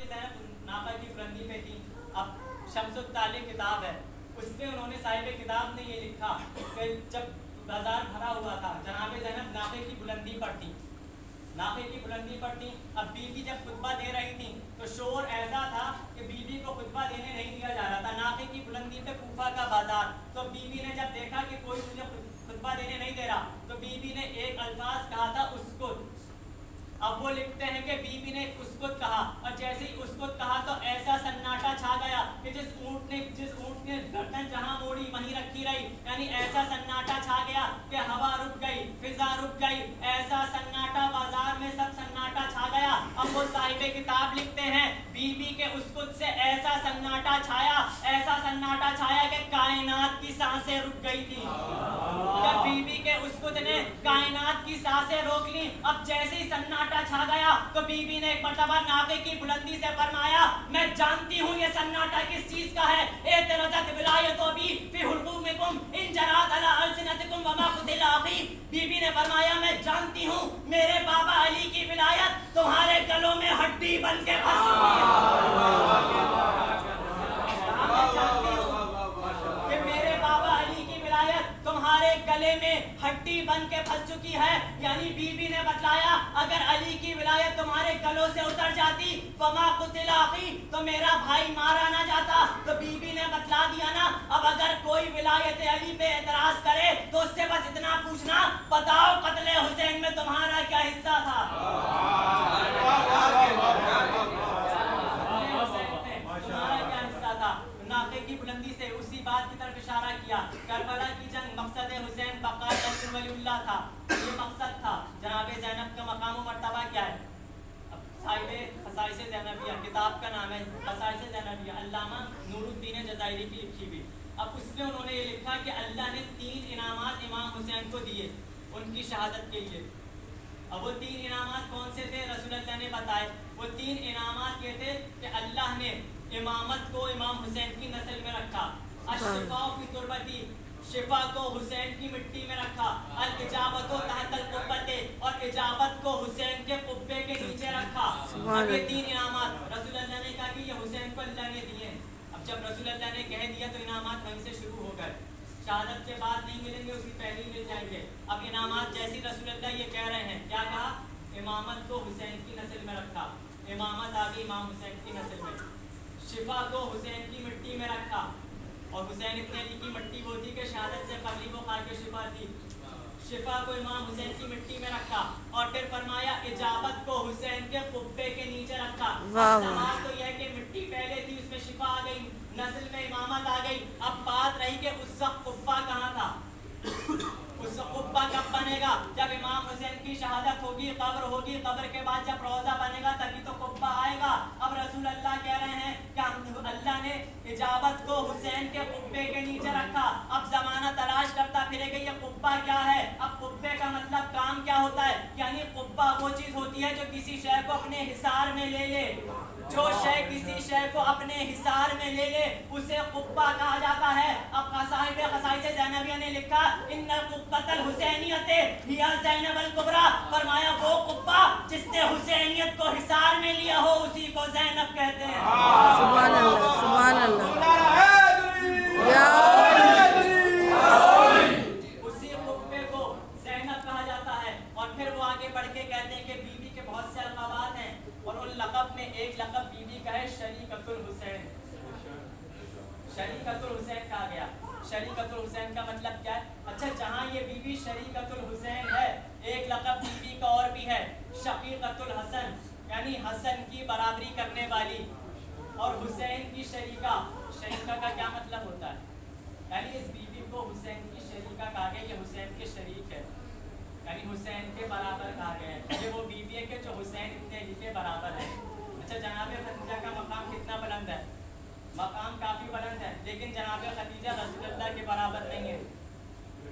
कि ज़ैनब नाफा की बुलंदी पे थी। अब शम्सुत तालिक किताब है, उसमें उन्होंने साहिब किताब ने ये लिखा कि जब बाजार भरा हुआ था, जनाब ज़ैनब नाफे की बुलंदी पर थी, नाफे की बुलंदी पर थी। अब बीवी जब खुतबा दे रही थी तो शोर ऐसा था कि बीवी को खुतबा देने नहीं दिया जा रहा था। नाफे की बुलंदी पे कूफा का बाजार, तो बीवी ने जब देखा कि कोई मुझे खुतबा देने नहीं दे रहा, तो बीवी ने एक अल्फाज कहा था, उसको। अब वो लिखते हैं कि बीवी ने उसको कहा, और जैसे ही उसको कहा तो ऐसा सन्नाटा छा गया कि जिस ऊंट ने गर्दन जहां मोड़ी वहीं रखी रही, यानी ऐसा सन्नाटा छा गया कि हवा रुक गई, फिजा रुक गई, ऐसा सन्नाटा बाजार में सब सन्नाटा छा गया। अब वो साहिबे किताब लिखते हैं बीवी के उसको से ऐसा सन्नाटा छाया कि कायनात की सांसें रुक गई थी। जब बीवी के उसको ने कायनात की सांसें रोक ली, अब जैसे ही सन्नाटा छा गया तो बीवी ने एक मर्तबा नाफे की बुलंदी से फरमाया, मैं जानती हूँ ये सन्नाटा किस चीज का है। एतरज़त विलायतो बी फी हुलूमिकुम इन जरात अला अलसिनतिकुम वमा कुतिला अखी। बीवी ने फरमाया, मैं जानती हूँ मेरे बाबा अली की विलायत तुम्हारे गलों में हड्डी बन के फंस चुकी है। तुम्हारे गले में हड्डी बन के फंस चुकी है। यानी बीबी ने बतलाया, अगर अली की विलायत तुम्हारे गलों से उतर जाती फमा कुतिला अखी, तो मेरा भाई मारा ना जाता। तो बीबी ने बतला दिया ना। अब अगर कोई विलायत अली पे एतराज करे तो उससे बस इतना पूछना, बताओ कत्ले हुसैन में तुम्हारा क्या हिस्सा था? तुम्हारा क्या हिस्सा था? नाफे की बुलंदी से उसी बात की तरफ इशारा किया। करबला की जंग मकसद हुसैन बक़ाए वलीउल्लाह था, ये मकसद था। जनाब ज़ैनब का मकाम व मर्तबा क्या है? अब साहिबे ख़साइस ज़ैनबिया, किताब का नाम है ख़साइस ज़ैनबिया, अल्लामा नूरुद्दीन जज़ायरी की लिखी हुई। अब उसमें उन्होंने ये लिखा कि अल्लाह ने 3 इनामात इमाम हुसैन को दिए उनकी शहादत के लिए। अब वो 3 इनामात कौन से थे? रसूलुल्लाह ने बताए। वो 3 इनामात ये थे कि अल्लाह ने इमामत को इमाम हुसैन की नस्ल में रखा, अश्शिफा फी तुर्बती, शिफा को हुसैन की मिट्टी में रखा, अल इजाबत तहतल कुब्बते, और इजाबत को हुसैन के कुब्बे के नीचे रखा। अब ये 3 इनामात रसूलुल्लाह ने कहा कि ये हुसैन को अल्लाह ने दिए। अब जब रसूलुल्लाह ने कह दिया तो इनामात वहीं से शुरू हो गए। शहादत के बाद नहीं मिलेंगे, उसकी पहले ही मिल जाएंगे। अब इनामात जैसी रसूलुल्लाह ये कह रहे हैं, क्या कहा? इमामत को हुसैन की नस्ल में रखा, इमामत आ गई इमाम हुसैन की नस्ल में। शिफा को हुसैन की मिट्टी में रखा, और हुसैन इतने अली की मिट्टी वो थी कि शहादत से कबली वो खा के शिफा थी। शिफा को इमाम हुसैन की मिट्टी में रखा, और फिर फरमाया इजाबत को हुसैन के कुब्बे के नीचे रखा। समाज तो यह कि मिट्टी पहले थी, उसमें शिफा आ गई, नस्ल में इमामत आ गई। अब बात रही कि उस वक्त कुब्बा कहाँ था? उस कुब्बा कब बनेगा? जब इमाम हुसैन की शहादत होगी, कब्र होगी, कब्र के बाद जब रोजा बनेगा तभी तो कुब्बा आएगा। अब रसूल अल्लाह कह रहे हैं कि अल्लाह ने इजाबत को हुसैन के कुब्बे के नीचे रखा। अब जमाना तलाश करता फिरेगा ये कुब्बा क्या है। अब कुब्बे का मतलब काम क्या होता है? यानी कुब्बा वो चीज होती है जो किसी शय को अपने हिसार में ले ले। जो शय किसी शय को अपने हिसार में ले ले उसे कुब्बा कहा जाता है। अब साहिब ख़साइस ज़ैनबिया ने लिखा, इन्नल कुब्बतल हुसैनियते हिया ज़ैनबुल कुबरा, फरमाया वो कुब्बा जिसने हुसैनियत को हिसार में लिया हो उसी को ज़ैनब कहते हैं। सुभान अल्लाह, सुभान अल्लाह। उसी कुब्बे को ज़ैनब कहा जाता है। और फिर वो आगे बढ़ के कहते हैं कि बीवी के बहुत से अलक़ाबात हैं, और उन लक़ब में एक लक़ब बीवी का है शरीकतुल हुसैन। शरीकतुल हुसैन कहा गया। शरीकतुल हुसैन का मतलब क्या है? अच्छा, जहाँ ये बीवी शरीकतुल हुसैन है, एक लक़ब बीवी का और भी है, शकीकतुल हसन, यानी हसन की बराबरी करने वाली, और हुसैन की शरीका। शरीका का क्या मतलब होता है? यानी इस बीवी को हुसैन की शरीका कहा गया, ये हुसैन के शरीक है, यानी हुसैन के बराबर कहा गया है। ये वो बीवी है कि जो हुसैन इतने अली के बराबर है। अच्छा, जनाब खदीजा का मकाम कितना बुलंद है? मकाम काफ़ी बुलंद है, लेकिन जनाब खदीजा रसूलुल्लाह के बराबर नहीं है।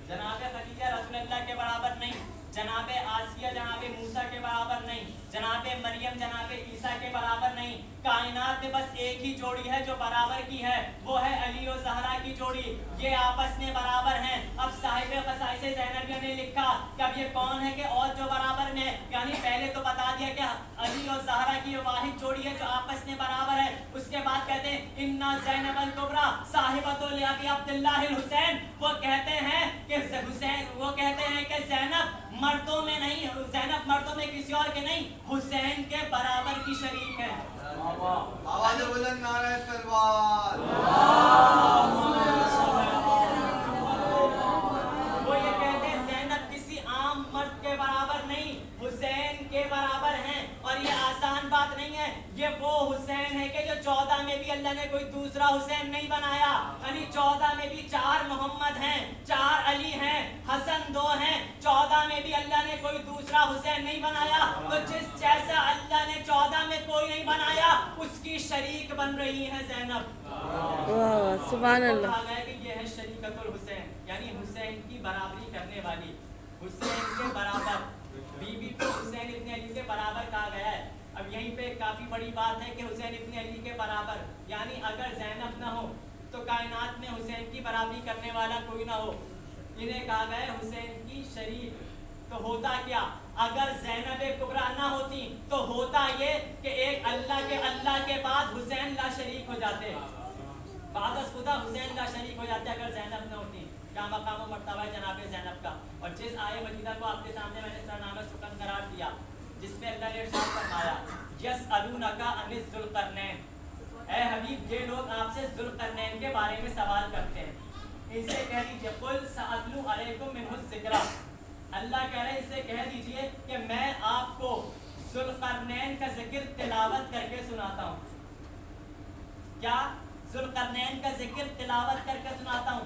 जनाब खदीजा रसूलुल्लाह के बराबर नहीं, जनाब आसिया जनाब मूसा के बराबर नहीं, जनाब मरियम जनाब ईसा के बराबर नहीं, कायनात में बस एक ही जोड़ी है जो बराबर की है, वो है अली और ज़हरा की जोड़ी। ये आपस में बराबर हैं। अब साहिब क़साइस ज़ैनबिया ने लिखा कि अब ये कौन है कि और जो बराबर में, यानी पहले तो बता दिया कि अली और ज़हरा की वाहिद जोड़ी है जो आपस में बराबर है। उसके बाद कहते हैं इन्ना ज़ैनब अल कुबरा साहिबतुल अबी अब्दुल्लाह अल हुसैन, वो कहते हैं कि ज़ैनब मर्दों में नहीं, ज़ैनब मर्दों में किसी और के नहीं, हुसैन के बराबर की शरीक है। आवाज़ बुलंद नारे तलवार। वो ये कहते हैं ज़ैनब किसी आम मर्द के बराबर नहीं, हुसैन के बराबर हैं। और ये आसान बात नहीं है, ये वो हुसैन है कि जो 14 में भी अल्लाह ने कोई दूसरा हुसैन नहीं बनाया, यानी 14 में भी 4 मोहम्मद हैं, 4 अली हैं, हसन 2 हैं, 14 में भी अल्लाह ने कोई दूसरा हुसैन नहीं बनाया। तो जिस जैसा अल्लाह ने 14 में कोई नहीं बनाया, उसकी शरीक बन रही है ज़ैनब। वाह सुभान अल्लाह। कहा गया कि ये है शरीकतुल हुसैन, यानी हुसैन की बराबरी करने वाली, हुसैन के बराबर। बीबी को हुसैन इब्न अली के बराबर कहा गया है। अब यहीं पे काफी बड़ी बात है कि हुसैन इब्न अली के बराबर, यानी अगर ज़ैनब ना हो तो कायनात में हुसैन की बराबरी करने वाला कोई ना हो। इन्हें कहा गया है हुसैन की शरीक। तो होता क्या, अगर ज़ैनब कुबरा ना होती तो होता ये कि एक अल्लाह के बाद हुसैन ला शरीक हो जाते, बादस खुदा हुसैन ला शरीक हो जाते अगर ज़ैनब न होती। क्या मकाम मर्तबा है जनाब ज़ैनब का। और जिस आय मजीदा को आपके सामने मैंने सरनामा सुकन करार दिया, जिसमें अल्लाह ने इरशाद फरमाया यसअलूनका अनिज़ ज़ुल्क़रनैन, ऐ हबीब ये लोग आपसे ज़ुल्क़रनैन के बारे में सवाल करते हैं, इनसे कह दीजिए कुल सअतलू अलैकुम मिन्हु ज़िक्रा, अल्लाह कह रहे हैं इससे कह दीजिए कि मैं आपको ज़ुल्क़रनैन का जिक्र तिलावत करके सुनाता हूँ। क्या ज़ुल्क़रनैन का जिक्र तिलावत करके सुनाता हूँ।